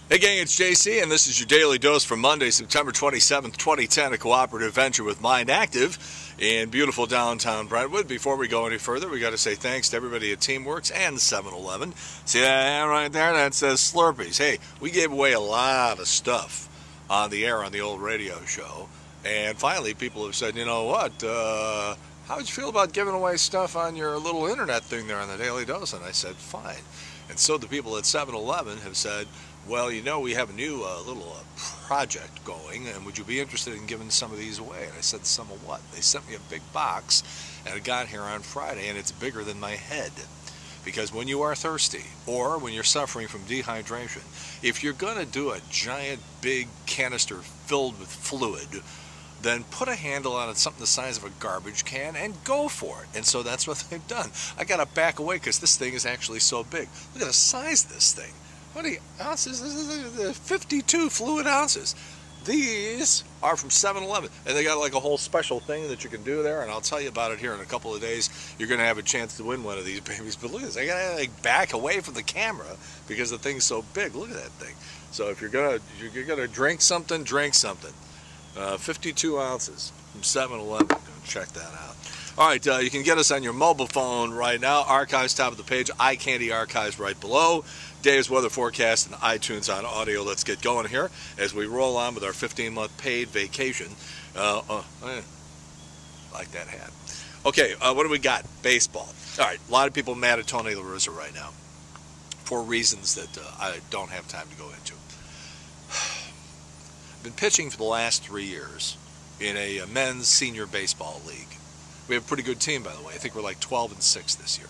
Hey gang, it's JC, and this is your Daily Dose for Monday, September 27th, 2010, a cooperative venture with Mind Active in beautiful downtown Brentwood. Before we go any further, we got to say thanks to everybody at Teamworks and 7-Eleven. See that right there? That says Slurpees. Hey, we gave away a lot of stuff on the air on the old radio show, and finally people have said, you know what, how would you feel about giving away stuff on your little internet thing there on the Daily Dose? And I said, fine. And so the people at 7-Eleven have said, well, you know, we have a new little project going, and would you be interested in giving some of these away? And I said, some of what? They sent me a big box, and it got here on Friday, and it's bigger than my head. Because when you are thirsty, or when you're suffering from dehydration, if you're going to do a giant, big canister filled with fluid, then put a handle on it, something the size of a garbage can, and go for it. And so that's what they've done. I got to back away because this thing is actually so big. Look at the size of this thing. How many ounces? This is 52 fluid ounces. These are from 7-Eleven, and they got like a whole special thing that you can do there, and I'll tell you about it here in a couple of days. You're going to have a chance to win one of these babies. But look at this. I got to like back away from the camera because the thing's so big. Look at that thing. So if you're gonna drink something, drink something. 52 ounces from 7-Eleven. Go check that out. All right, you can get us on your mobile phone right now. Archives top of the page. Eye Candy Archives right below. Day's weather forecast and iTunes on audio. Let's get going here as we roll on with our 15-month paid vacation. Like that hat. Okay, what do we got? Baseball. All right, a lot of people mad at Tony La Russa right now for reasons that I don't have time to go into. I've been pitching for the last 3 years in a men's senior baseball league. We have a pretty good team, by the way. I think we're like 12-6 this year.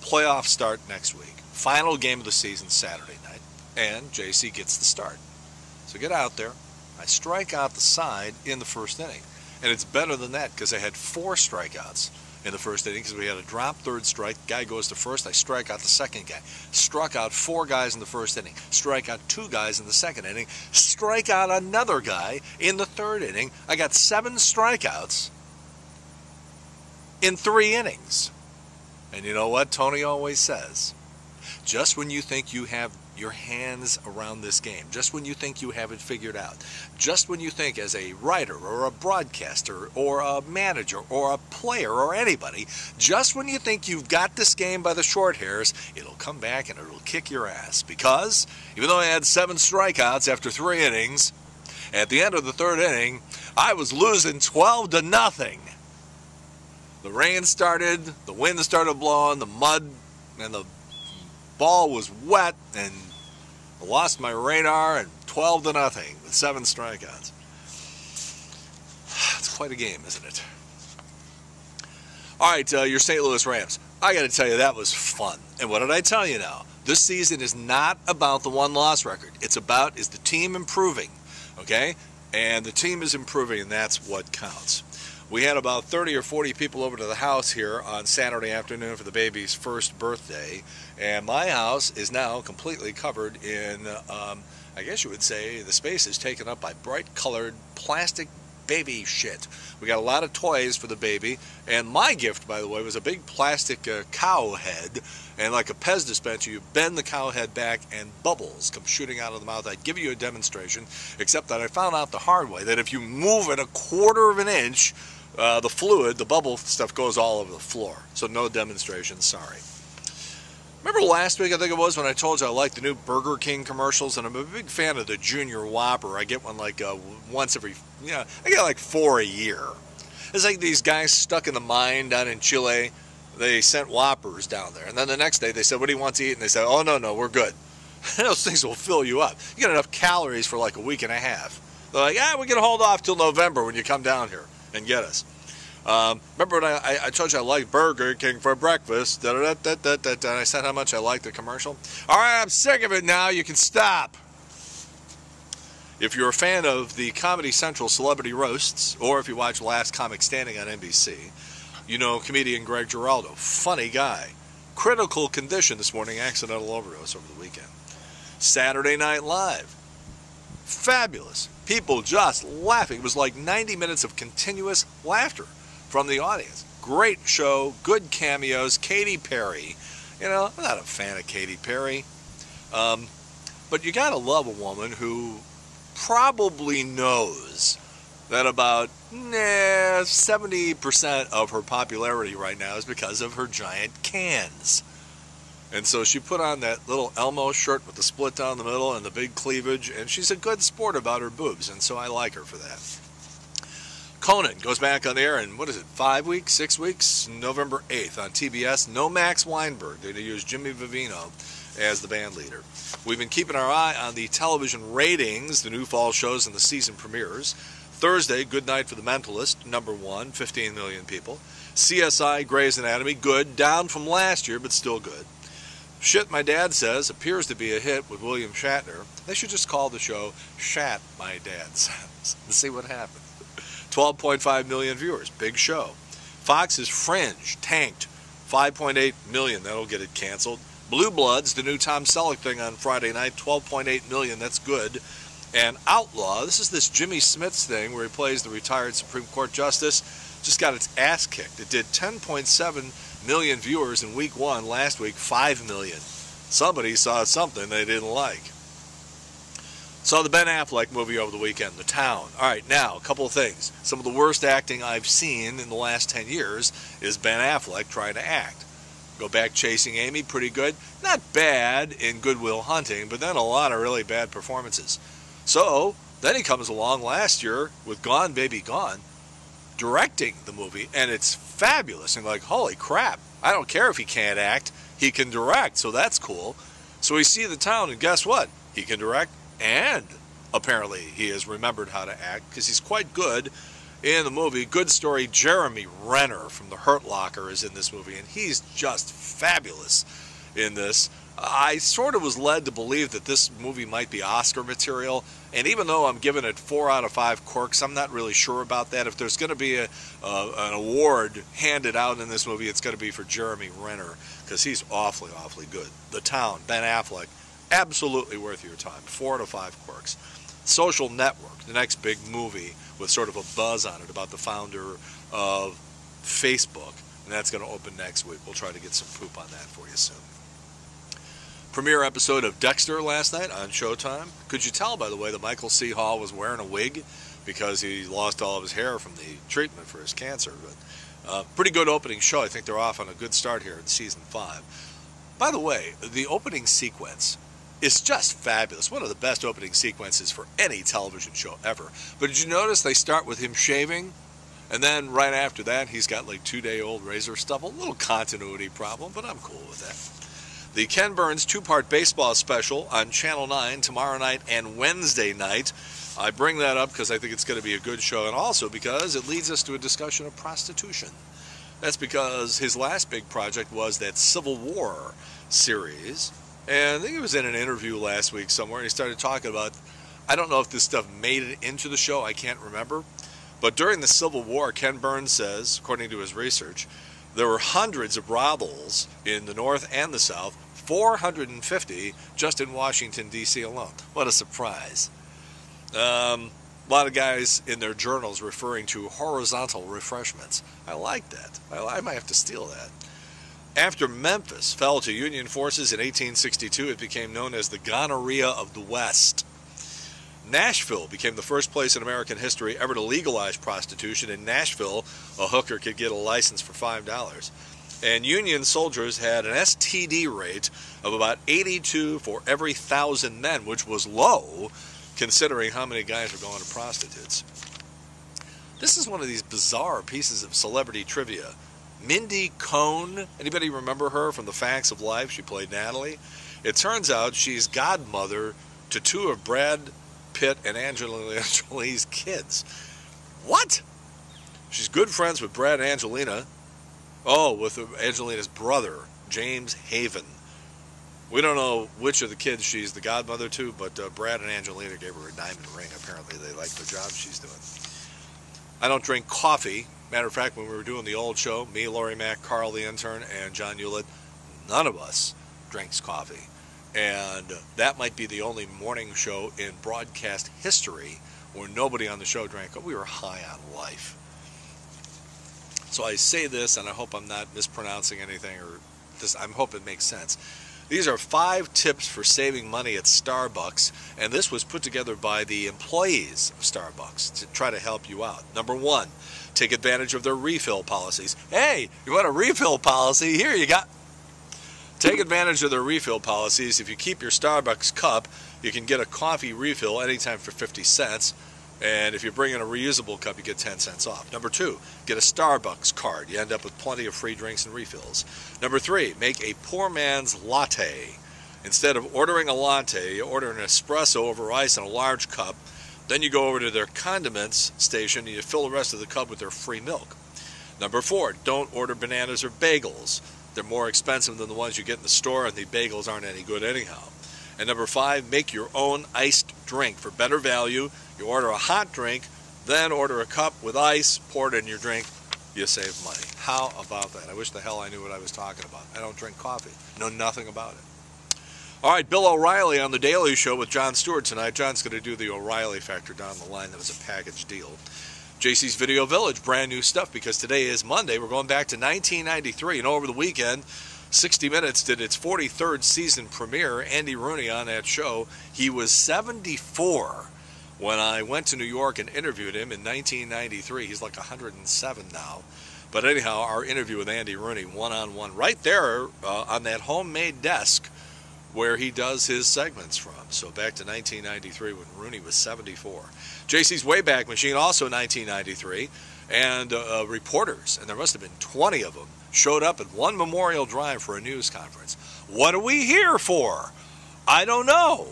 Playoffs start next week. Final game of the season Saturday night, and JC gets the start. So get out there. I strike out the side in the first inning, and it's better than that because I had 4 strikeouts in the first inning because we had a drop third strike. Guy goes to first. I strike out the second guy. Struck out 4 guys in the first inning. Strike out 2 guys in the second inning. Strike out another guy in the third inning. I got 7 strikeouts in 3 innings. And you know what Tony always says? Just when you think you have your hands around this game, just when you think you have it figured out, just when you think as a writer or a broadcaster or a manager or a player or anybody, just when you think you've got this game by the short hairs, it'll come back and it'll kick your ass. Because even though I had 7 strikeouts after 3 innings, at the end of the third inning, I was losing 12-0. The rain started, the wind started blowing, the mud and the ball was wet, and I lost my radar, and 12-0 with 7 strikeouts. It's quite a game, isn't it? All right, your St. Louis Rams. I got to tell you, that was fun. And what did I tell you now? This season is not about the one-loss record. It's about, is the team improving, okay? And the team is improving, and that's what counts. We had about 30 or 40 people over to the house here on Saturday afternoon for the baby's first birthday, and my house is now completely covered in, I guess you would say, the space is taken up by bright-colored plastic baby shit. We got a lot of toys for the baby, and my gift, by the way, was a big plastic cow head, and like a Pez dispenser, you bend the cow head back and bubbles come shooting out of the mouth. I'd give you a demonstration, except that I found out the hard way that if you move it 1/4 of an inch, the fluid, the bubble stuff goes all over the floor. So no demonstration, sorry. Remember last week, I think it was, when I told you I like the new Burger King commercials, and I'm a big fan of the Junior Whopper. I get one like once every, I get like 4 a year. It's like these guys stuck in the mine down in Chile. They sent Whoppers down there, and then the next day they said, what do you want to eat? And they said, oh, no, we're good. Those things will fill you up. You get enough calories for like a week and a half. They're like, we can hold off till November when you come down here and get us. Remember when I told you I liked Burger King for breakfast, and I said how much I liked the commercial? All right, I'm sick of it now. You can stop. If you're a fan of the Comedy Central Celebrity Roasts, or if you watch Last Comic Standing on NBC, you know comedian Greg Giraldo. Funny guy. Critical condition this morning, accidental overdose over the weekend. Saturday Night Live. Fabulous. People just laughing. It was like 90 minutes of continuous laughter from the audience. Great show, good cameos. Katy Perry. You know, I'm not a fan of Katy Perry. But you gotta love a woman who probably knows that about 70% of her popularity right now is because of her giant cans. And so she put on that little Elmo shirt with the split down the middle and the big cleavage, and she's a good sport about her boobs, and so I like her for that. Conan goes back on the air in, 5 weeks, 6 weeks? November 8th on TBS. No Max Weinberg. They're going to use Jimmy Vivino as the band leader. We've been keeping our eye on the television ratings, the new fall shows and the season premieres. Thursday, Good Night for the Mentalist, #1, 15 million people. CSI, Grey's Anatomy, good, down from last year, but still good. Shit My Dad Says appears to be a hit with William Shatner. They should just call the show Shat My Dad Says and see what happens. 12.5 million viewers, big show. Fox's Fringe tanked, 5.8 million, that'll get it canceled. Blue Bloods, the new Tom Selleck thing on Friday night, 12.8 million, that's good. And Outlaw, this is this Jimmy Smits thing where he plays the retired Supreme Court Justice, just got its ass kicked. It did 10.7 million viewers in week 1, last week 5 million. Somebody saw something they didn't like. Saw the Ben Affleck movie over the weekend, The Town. All right, now, a couple of things. Some of the worst acting I've seen in the last 10 years is Ben Affleck trying to act. Go back Chasing Amy, pretty good. Not bad in Good Will Hunting, but then a lot of really bad performances. So, then he comes along last year with Gone Baby Gone, directing the movie, and it's fabulous. And like, holy crap, I don't care if he can't act, he can direct, so that's cool. So we see The Town, and guess what? He can direct, and apparently he has remembered how to act, because he's quite good in the movie. Good story, Jeremy Renner from The Hurt Locker is in this movie, and he's just fabulous in this. I sort of was led to believe that this movie might be Oscar material, and even though I'm giving it 4 out of 5 corks, I'm not really sure about that. If there's going to be an award handed out in this movie, it's going to be for Jeremy Renner, because he's awfully, awfully good. The Town, Ben Affleck, absolutely worth your time. 4 out of 5 corks. Social Network, the next big movie with sort of a buzz on it about the founder of Facebook, and that's going to open next week. We'll try to get some poop on that for you soon. Premiere episode of Dexter last night on Showtime. Could you tell, by the way, that Michael C. Hall was wearing a wig because he lost all of his hair from the treatment for his cancer? But pretty good opening show. I think they're off on a good start here in season 5. By the way, the opening sequence is just fabulous. One of the best opening sequences for any television show ever. But did you notice they start with him shaving? And then right after that, he's got like 2-day-old razor stubble. A little continuity problem, but I'm cool with that. The Ken Burns 2-part baseball special on Channel 9 tomorrow night and Wednesday night. I bring that up because I think it's going to be a good show, and also because it leads us to a discussion of prostitution. That's because his last big project was that Civil War series, and I think he was in an interview last week somewhere, and he started talking about, I don't know if this stuff made it into the show, I can't remember, but during the Civil War, Ken Burns says, according to his research, there were hundreds of brothels in the North and the South, 450 just in Washington, D.C. alone. What a surprise. A lot of guys in their journals referring to horizontal refreshments. I like that. I might have to steal that. After Memphis fell to Union forces in 1862, it became known as the gonorrhea of the West. Nashville became the first place in American history ever to legalize prostitution. In Nashville, a hooker could get a license for $5. And Union soldiers had an STD rate of about 82 for every 1,000 men, which was low considering how many guys were going to prostitutes. This is one of these bizarre pieces of celebrity trivia. Mindy Cohn, anybody remember her from The Facts of Life? She played Natalie. It turns out she's godmother to 2 of Brad Pitt and Angelina Jolie's kids. What? She's good friends with Brad and Angelina. Oh, with Angelina's brother, James Haven. We don't know which of the kids she's the godmother to, but Brad and Angelina gave her a diamond ring. Apparently they like the job she's doing. I don't drink coffee. Matter of fact, when we were doing the old show, me, Laurie Mack, Carl the intern, and John Hewlett, none of us drinks coffee. And that might be the only morning show in broadcast history where nobody on the show drank. We were high on life. So I say this, and I hope I'm not mispronouncing anything, or this, I hope it makes sense. These are 5 tips for saving money at Starbucks, and this was put together by the employees of Starbucks to try to help you out. Number 1, take advantage of their refill policies. Hey, you want a refill policy? Here you got. Take advantage of their refill policies. If you keep your Starbucks cup, you can get a coffee refill anytime for 50 cents. And if you bring in a reusable cup, you get 10 cents off. Number 2, get a Starbucks card. You end up with plenty of free drinks and refills. Number 3, make a poor man's latte. Instead of ordering a latte, you order an espresso over ice in a large cup. Then you go over to their condiments station and you fill the rest of the cup with their free milk. Number 4, don't order bananas or bagels. They're more expensive than the ones you get in the store, and the bagels aren't any good anyhow. And number 5, make your own iced drink. For better value, you order a hot drink, then order a cup with ice, pour it in your drink, you save money. How about that? I wish the hell I knew what I was talking about. I don't drink coffee. Know nothing about it. All right, Bill O'Reilly on The Daily Show with Jon Stewart tonight. John's going to do the O'Reilly factor down the line. That was a package deal. JC's Video Village, brand new stuff, because today is Monday. We're going back to 1993, and over the weekend, 60 Minutes did its 43rd season premiere. Andy Rooney on that show. He was 74 when I went to New York and interviewed him in 1993. He's like 107 now. But anyhow, our interview with Andy Rooney, one-on-one, right there on that homemade desk where he does his segments from. So back to 1993 when Rooney was 74. JC's Wayback Machine, also 1993, and reporters, and there must have been 20 of them, showed up at one Memorial Drive for a news conference. What are we here for? I don't know.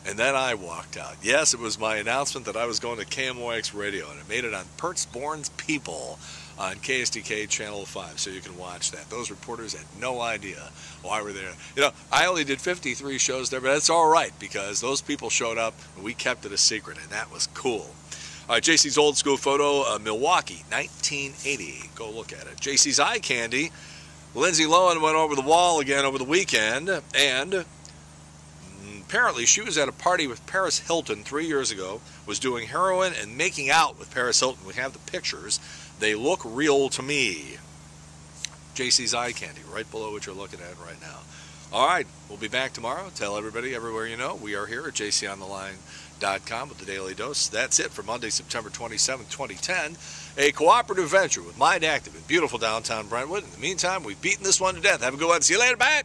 And then I walked out. Yes, it was my announcement that I was going to KMOX Radio, and I made it on Pertz Bourne's People on KSDK Channel 5, so you can watch that. Those reporters had no idea why we're there. You know, I only did 53 shows there, but that's all right, because those people showed up, and we kept it a secret, and that was cool. All right, JC's Old School Photo, Milwaukee, 1980. Go look at it. JC's Eye Candy, Lindsay Lohan went over the wall again over the weekend, and apparently she was at a party with Paris Hilton 3 years ago, was doing heroin and making out with Paris Hilton. We have the pictures. They look real to me. JC's Eye Candy, right below what you're looking at right now. All right, we'll be back tomorrow. Tell everybody everywhere you know. We are here at jc'ontheline.com with the Daily Dose. That's it for Monday, September 27th, 2010. A cooperative venture with Mind Active in beautiful downtown Brentwood. In the meantime, we've beaten this one to death. Have a good one. See you later. Bye.